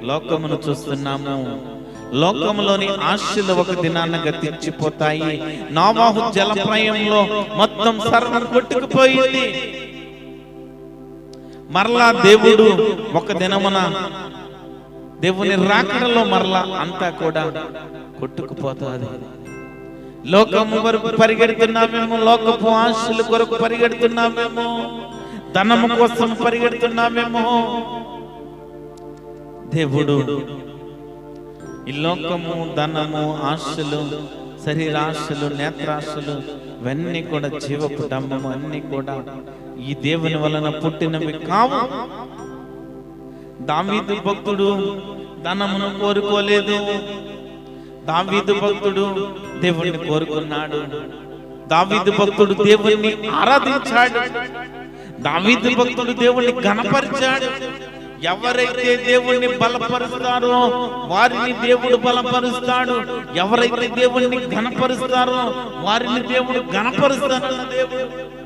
లోకమును చూస్తున్నాము. లోకములోని ఆశలు ఒక దినాన గతించిపోతాయి. నోవాహు జలప్రయంలో మొత్తం సర్వం కొట్టుకుపోయింది. మరలా దేవుడు ఒక దినమున దేవుని రాకడలో మరలా అంతా కూడా కొట్టుకుపోతుంది. లోకము వరకు పరిగెడుతున్నామేమో, లోకపు ఆశల కొరకు పరిగెడుతున్నామేమో, ధనము కోసం పరిగెడుతున్నామేమో. దేవుడు ఈ లోకము, ధనము, ఆశలు, శరీరాశలు, నేత్రాశలు ఇవన్నీ కూడా జీవపు డంబము, అన్ని కూడా ఈ దేవుని వలన పుట్టినవి కావు. దావీదు భక్తుడు ధనమును కోరుకోలేదు. దావీదు భక్తుడు దేవుణ్ణి కోరుకున్నాడు. దావీదు భక్తుడు దేవుణ్ణి ఆరాధించాడు. దావీదు భక్తుడు దేవుణ్ణి ఘనపరిచాడు. ఎవరైతే దేవుణ్ణి బలపరుస్తారో వారిని దేవుడు బలపరుస్తాడు. ఎవరైతే దేవుణ్ణి ఘనపరుస్తారో వారిని దేవుడు ఘనపరుస్తాడన్న దేవుడు